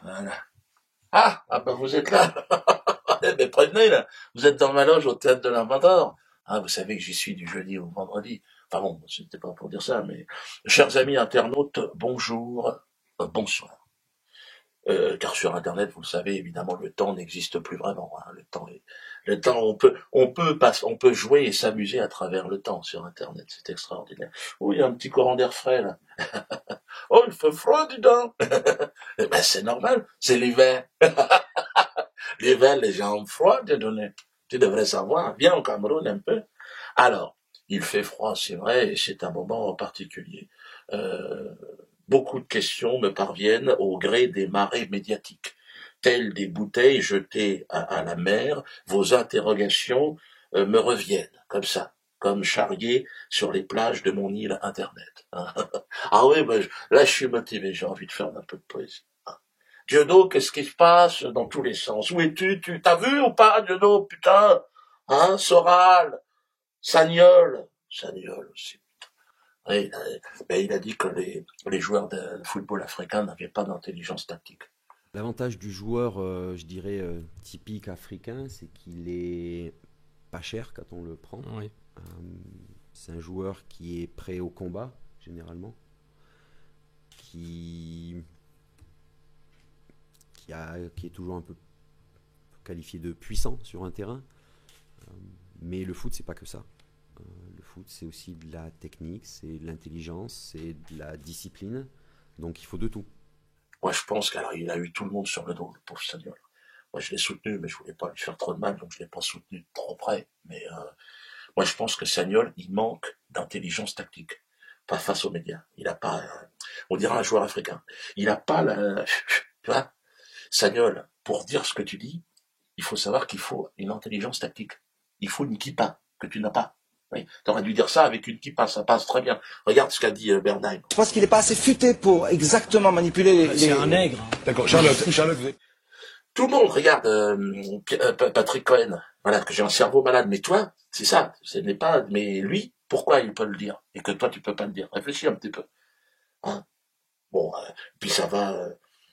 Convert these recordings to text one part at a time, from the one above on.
Voilà. Ah ben vous êtes là. Eh ben prévenez là. Vous êtes dans ma loge au théâtre de l'Inventor. Ah, vous savez que j'y suis du jeudi au vendredi. Enfin bon, c'était pas pour dire ça, mais chers amis internautes, bonjour, bonsoir. Car sur Internet, vous le savez, évidemment, le temps n'existe plus vraiment. Hein. Le temps, on peut jouer et s'amuser à travers le temps sur Internet. C'est extraordinaire. Oh, il y a un petit courant d'air frais là. Oh, il fait froid, dis donc. Eh ben, c'est normal, c'est l'hiver. L'hiver, les gens ont froid, Dieu donné. Tu devrais savoir. Viens au Cameroun un peu. Alors, il fait froid, c'est vrai, et c'est un moment en particulier. Euh, Beaucoup de questions me parviennent au gré des marées médiatiques. Telles des bouteilles jetées à la mer, vos interrogations me reviennent, comme ça, comme charriées sur les plages de mon île Internet. Ah oui, ben, là je suis motivé, j'ai envie de faire un peu de poésie. Diodo, qu'est-ce qui se passe dans tous les sens? Où es-tu? Tu t'as vu ou pas, Diodo? Putain! Hein? Soral? Sagnol aussi. Oui, il a dit que les joueurs de football africain n'avaient pas d'intelligence tactique. L'avantage du joueur, je dirais, typique africain, c'est qu'il est pas cher quand on le prend. Oui. Euh, c'est un joueur qui est prêt au combat, généralement, qui, qui est toujours un peu qualifié de puissant sur un terrain. Mais le foot, c'est pas que ça. Le foot, c'est aussi de la technique, c'est de l'intelligence, c'est de la discipline. Donc il faut de tout. Moi, je pense qu'il a eu tout le monde sur le dos, le pauvre Sagnol. Moi, je l'ai soutenu, mais je voulais pas lui faire trop de mal, donc je l'ai pas soutenu de trop près. Mais moi, je pense que Sagnol, il manque d'intelligence tactique. Pas face aux médias. Il a pas, on dirait un joueur africain. Il a pas la, tu vois, Sagnol, pour dire ce que tu dis, il faut savoir qu'il faut une intelligence tactique. Il faut une kippa que tu n'as pas. Oui. Tu aurais dû dire ça avec une kippa, ça passe très bien. Regarde ce qu'a dit Bernheim. Je pense qu'il n'est pas assez futé pour exactement manipuler les... C'est un nègre. D'accord, Charlotte, vous êtes... Tout le monde regarde Patrick Cohen. Voilà, que j'ai un cerveau malade. Mais toi, c'est ça. Ce n'est pas. Mais lui, pourquoi il peut le dire et que toi tu peux pas le dire? Réfléchis un petit peu. Hein. Bon, puis ça va.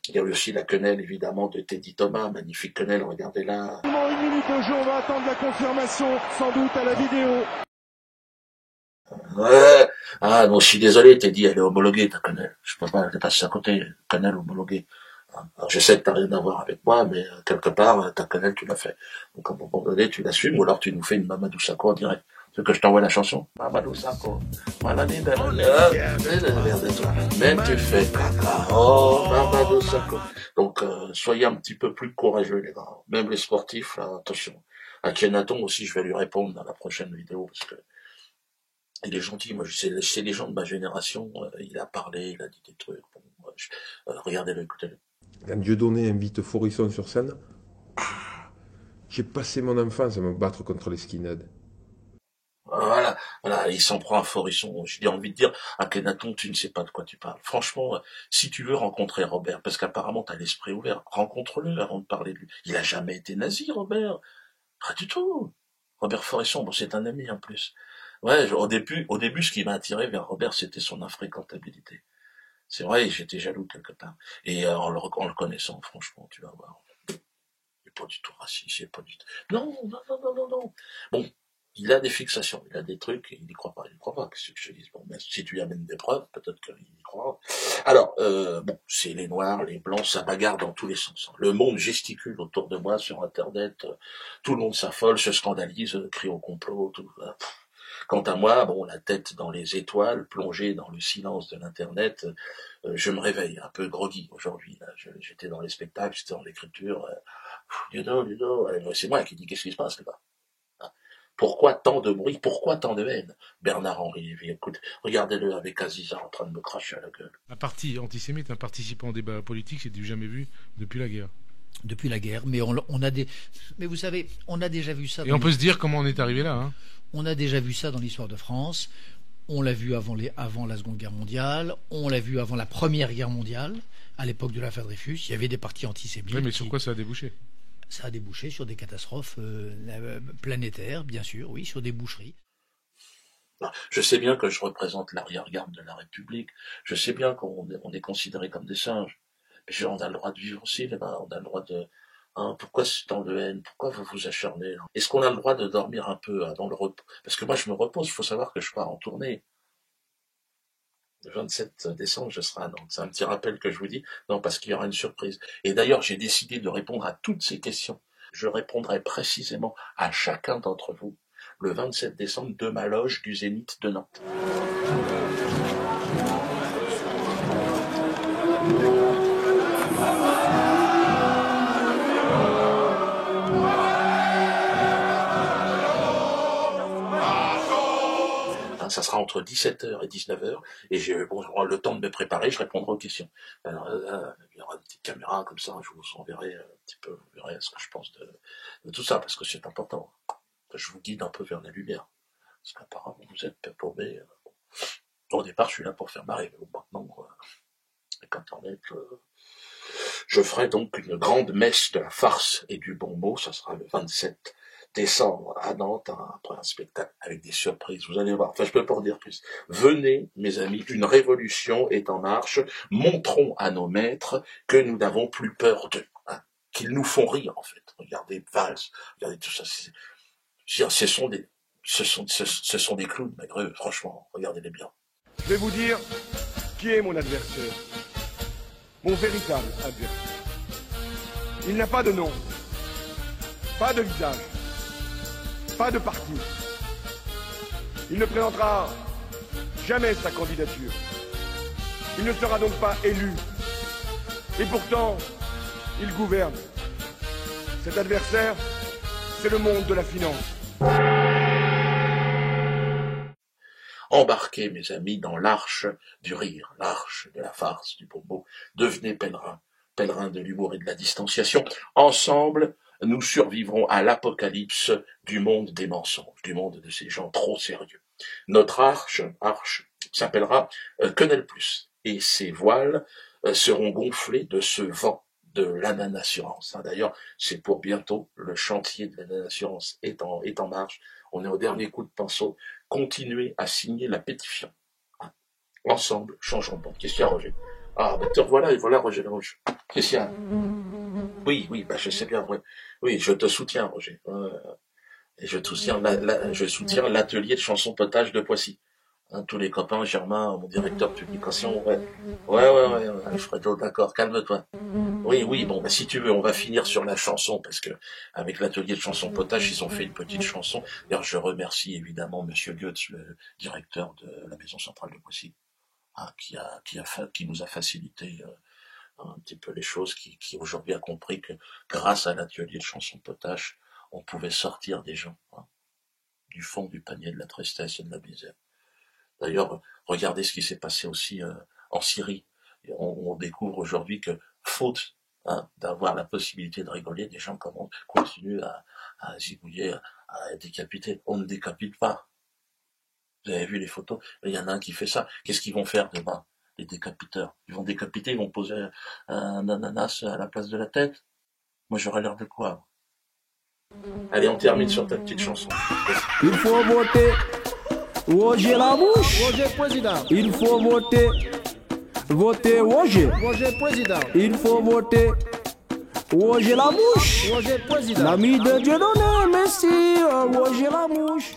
Il y a aussi la quenelle, évidemment, de Teddy Thomas, magnifique quenelle, regardez-la. Une minute de jeu, on va attendre la confirmation, sans doute à la vidéo. Ouais. Ah non, je suis désolé, Teddy, elle est homologuée, ta quenelle. Je peux pas, elle est passée à côté, quenelle homologuée. Alors, je sais que t'as rien à voir avec moi, mais quelque part, ta quenelle, tu l'as fait. Donc à un moment donné, tu l'assumes, ou alors tu nous fais une Mamadou Sakho en direct. Tu veux que je t'envoie la chanson? Mamadou Sakho. Maladie de toi. Mais tu fais caca. Oh, Mamadou Sakho. Donc, soyez un petit peu plus courageux, les gars. Même les sportifs, là, attention. À Kenaton aussi, je vais lui répondre dans la prochaine vidéo, parce que il est gentil. Moi, c'est les gens de ma génération. Il a parlé, il a dit des trucs. Bon, regardez-le, écoutez-le. Quand Dieudonné invite Forisson sur scène, j'ai passé mon enfance à me battre contre les skinheads. Voilà, il s'en prend à Forisson. J'ai envie de dire, à Kenaton, tu ne sais pas de quoi tu parles. Franchement, si tu veux rencontrer Robert, parce qu'apparemment t'as l'esprit ouvert, rencontre-le avant de parler de lui. Il a jamais été nazi, Robert. Pas du tout. Robert Forisson, bon, c'est un ami en plus. Ouais, au début, ce qui m'a attiré vers Robert, c'était son infréquentabilité. C'est vrai, j'étais jaloux quelque part. Et en le connaissant, franchement, tu vas voir. Il n'est pas du tout raciste, il est pas du tout... Non, non, non, non, non, non. Bon, il a des fixations, il a des trucs, et il n'y croit pas, qu'est-ce que je te dise. Bon, mais si tu lui amènes des preuves, peut-être qu'il y croira. Alors, bon, c'est les noirs, les blancs, ça bagarre dans tous les sens. Hein. Le monde gesticule autour de moi sur Internet, tout le monde s'affole, se scandalise, crie au complot, tout. Quant à moi, bon, la tête dans les étoiles, plongée dans le silence de l'Internet, je me réveille un peu groggy aujourd'hui. J'étais dans les spectacles, j'étais dans l'écriture. Ludo, c'est moi qui dis qu'est-ce qui se passe là-bas. Hein. Pourquoi tant de bruit? Pourquoi tant de haine? Bernard-Henri Lévy, écoute, regardez-le avec Aziza en train de me cracher à la gueule. Un parti antisémite, un participant au débat politique, c'est du jamais vu depuis la guerre. Depuis la guerre, mais mais vous savez, on a déjà vu ça. Et on peut se dire comment on est arrivé là. Hein. On a déjà vu ça dans l'histoire de France. On l'a vu avant la Seconde Guerre mondiale. On l'a vu avant la Première Guerre mondiale. À l'époque de l'affaire Dreyfus, il y avait des partis antisémites. Oui, mais sur quoi ça a débouché? Ça a débouché sur des catastrophes planétaires, bien sûr, oui, sur des boucheries. Je sais bien que je représente l'arrière-garde de la République. Je sais bien qu'on est considéré comme des singes. On a le droit de vivre aussi, là-bas. On a le droit de... Hein, pourquoi c'est tant de haine? Pourquoi vous vous acharnez? Est-ce qu'on a le droit de dormir un peu dans le repos? Parce que moi, je me repose. Il faut savoir que je pars en tournée. Le 27 décembre, je serai à Nantes. C'est un petit rappel que je vous dis. Non, parce qu'il y aura une surprise. Et d'ailleurs, j'ai décidé de répondre à toutes ces questions. Je répondrai précisément à chacun d'entre vous le 27 décembre de ma loge du Zénith de Nantes. Ça sera entre 17h et 19h, et j'ai le temps de me préparer, je répondrai aux questions. Alors, il y aura une petite caméra comme ça, je vous enverrai un petit peu, vous verrez ce que je pense de tout ça, parce que c'est important. Je vous guide un peu vers la lumière, parce qu'apparemment vous êtes perturbés. Au départ, je suis là pour faire marrer, mais maintenant, avec Internet, je ferai donc une grande messe de la farce et du bon mot, ça sera le 27 décembre à Nantes, après un spectacle avec des surprises, vous allez voir, enfin je peux pas en dire plus. Venez, mes amis, une révolution est en marche, montrons à nos maîtres que nous n'avons plus peur d'eux, hein, qu'ils nous font rire en fait. Regardez Valls, regardez tout ça, ce sont des clowns, malgré eux, franchement, regardez-les bien. Je vais vous dire qui est mon adversaire, mon véritable adversaire. Il n'a pas de nom, pas de visage, pas de parti. Il ne présentera jamais sa candidature. Il ne sera donc pas élu. Et pourtant, il gouverne. Cet adversaire, c'est le monde de la finance. Embarquez, mes amis, dans l'arche du rire, l'arche de la farce, du bon mot. Devenez pèlerins de l'humour et de la distanciation. Ensemble, nous survivrons à l'apocalypse du monde des mensonges, du monde de ces gens trop sérieux. Notre arche s'appellera Quenelle Plus, et ses voiles seront gonflés de ce vent de l'Ananassurance. D'ailleurs, c'est pour bientôt, le chantier de l'Ananassurance est en marche. On est au dernier coup de pinceau. Continuez à signer la pétition. Ensemble, changeons de monde. Qu'est-ce qu'il y a, Roger? Ah, bah, te revoilà, et voilà Roger Larouche. Qu'est-ce qu'il y a? Oui, bah, je sais bien, oui, je te soutiens, Roger. Et je soutiens l'atelier de chansons potage de Poissy. Hein, tous les copains, Germain, mon directeur de publication, ouais, Alfredo, d'accord, calme-toi. Oui, bon, bah, si tu veux, on va finir sur la chanson, parce que, avec l'atelier de chansons potage, ils ont fait une petite chanson. D'ailleurs, je remercie évidemment Monsieur Goetz, le directeur de la Maison Centrale de Poissy, hein, qui nous a facilité, un petit peu les choses, qui aujourd'hui a compris que, grâce à l'atelier de chansons potage, on pouvait sortir des gens, hein, du fond du panier de la tristesse et de la misère. D'ailleurs, regardez ce qui s'est passé aussi en Syrie. Et on découvre aujourd'hui que, faute d'avoir la possibilité de rigoler, des gens continuent à zigouiller, à décapiter. On ne décapite pas. Vous avez vu les photos? Il y en a un qui fait ça. Qu'est-ce qu'ils vont faire demain, les décapiteurs? Ils vont décapiter, ils vont poser un ananas à la place de la tête? Moi, j'aurais l'air de quoi? Allez, on termine sur ta petite chanson. Il faut voter Roger Lamouche. Roger Président. Il faut voter Roger. Roger Président. Il faut voter Roger Lamouche. Roger Président. L'ami de Dieu donné, merci Roger Lamouche.